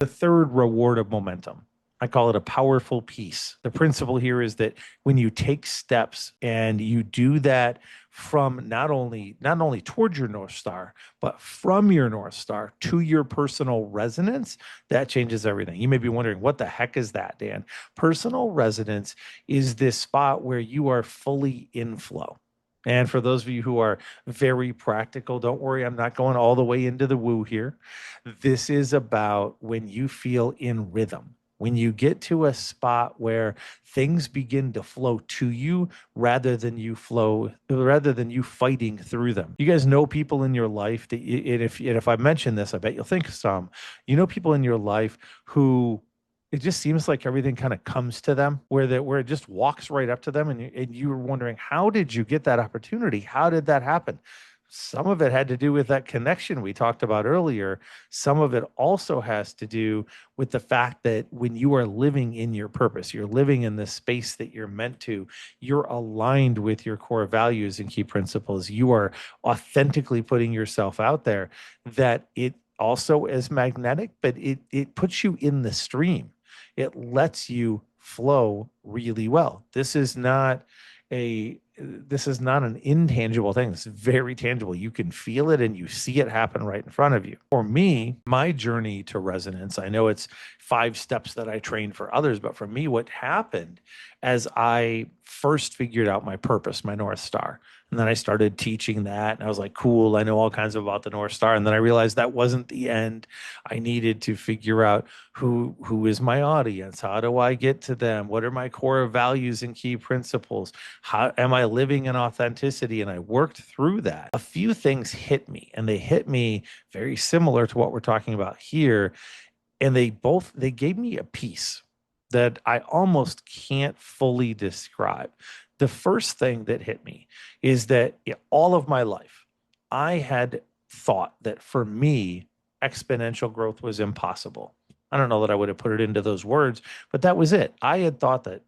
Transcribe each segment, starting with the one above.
The third reward of momentum. I call it a powerful piece. The principle here is that when you take steps and you do that from not only towards your North Star, but from your North Star to your personal resonance, that changes everything. You may be wondering, what the heck is that, Dan? Personal resonance is this spot where you are fully in flow. And for those of you who are very practical, don't worry, I'm not going all the way into the woo here. This is about when you feel in rhythm, when you get to a spot where things begin to flow to you rather than you fighting through them. You guys know people in your life that, and if I mention this, I bet you'll think of some. You know people in your life who it just seems like everything kind of comes to them where it just walks right up to them, and you're wondering, how did you get that opportunity? How did that happen? Some of it had to do with that connection we talked about earlier. Some of it also has to do with the fact that when you are living in your purpose, you're living in the space that you're meant to, you're aligned with your core values and key principles. You are authentically putting yourself out there, that it also is magnetic, but it puts you in the stream. It lets you flow really well. This is not an intangible thing. It's very tangible. You can feel it and you see it happen right in front of you. For me, my journey to resonance, I know it's 5 steps that I train for others, but for me, what happened as I first figured out my purpose, my North Star, and then I started teaching that, and I was like, cool, I know all kinds about the North Star. And then I realized that wasn't the end. I needed to figure out who is my audience? How do I get to them? What are my core values and key principles? How am I living in authenticity? And I worked through that. A few things hit me, and they hit me very similar to what we're talking about here. And they gave me a piece that I almost can't fully describe. The first thing that hit me is that all of my life, I had thought that for me, exponential growth was impossible. I don't know that I would have put it into those words, but that was it. I had thought that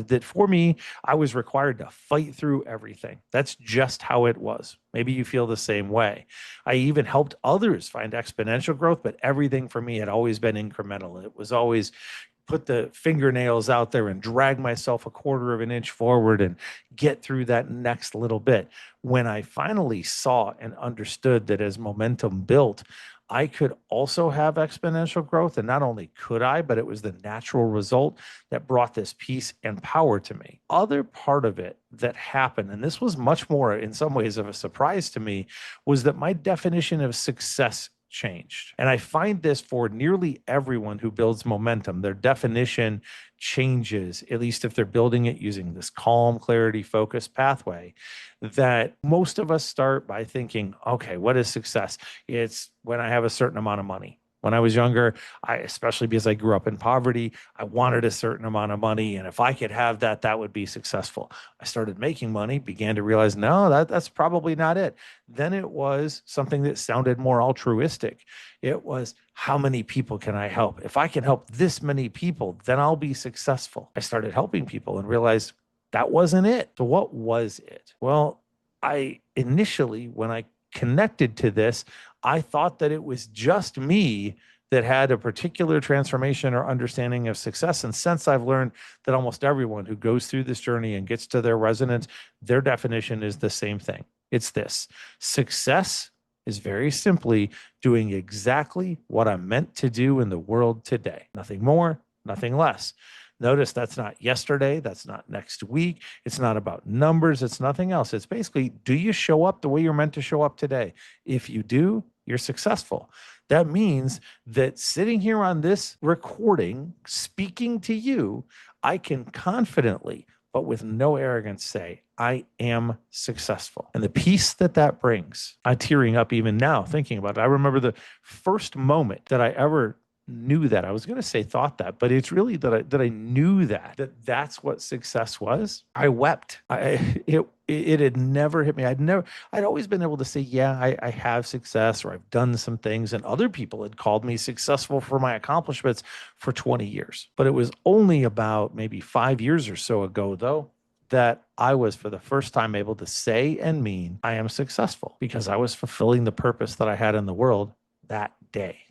that for me, I was required to fight through everything. That's just how it was. Maybe you feel the same way. I even helped others find exponential growth, but everything for me had always been incremental. It was always put the fingernails out there and drag myself a quarter of an inch forward and get through that next little bit. When I finally saw and understood that as momentum built, I could also have exponential growth. And not only could I, but it was the natural result that brought this peace and power to me. Other part of it that happened, and this was much more in some ways of a surprise to me, was that my definition of success changed. And I find this for nearly everyone who builds momentum, their definition changes, at least if they're building it using this calm, clarity, focus pathway, that most of us start by thinking, okay, what is success? It's when I have a certain amount of money. When I was younger, especially because I grew up in poverty, I wanted a certain amount of money. And if I could have that, that would be successful. I started making money, began to realize, no, that's probably not it. Then it was something that sounded more altruistic. It was, how many people can I help? If I can help this many people, then I'll be successful. I started helping people and realized that wasn't it. So what was it? Well, I initially, when I connected to this, I thought that it was just me that had a particular transformation or understanding of success. And since I've learned that almost everyone who goes through this journey and gets to their resonance, their definition is the same thing. It's this: success is very simply doing exactly what I'm meant to do in the world today. Nothing more, nothing less. Notice that's not yesterday. That's not next week. It's not about numbers. It's nothing else. It's basically, do you show up the way you're meant to show up today? If you do, you're successful. That means that sitting here on this recording, speaking to you, I can confidently, but with no arrogance, say, I am successful. And the peace that that brings, I'm tearing up even now thinking about it. I remember the first moment that I ever knew that. I was going to say thought that, but it's really that I knew that's what success was. I wept. It had never hit me. I'd always been able to say, yeah, I have success, or I've done some things, and other people had called me successful for my accomplishments for 20 years. But it was only about maybe 5 years or so ago, though, that I was for the first time able to say and mean I am successful, because I was fulfilling the purpose that I had in the world that day.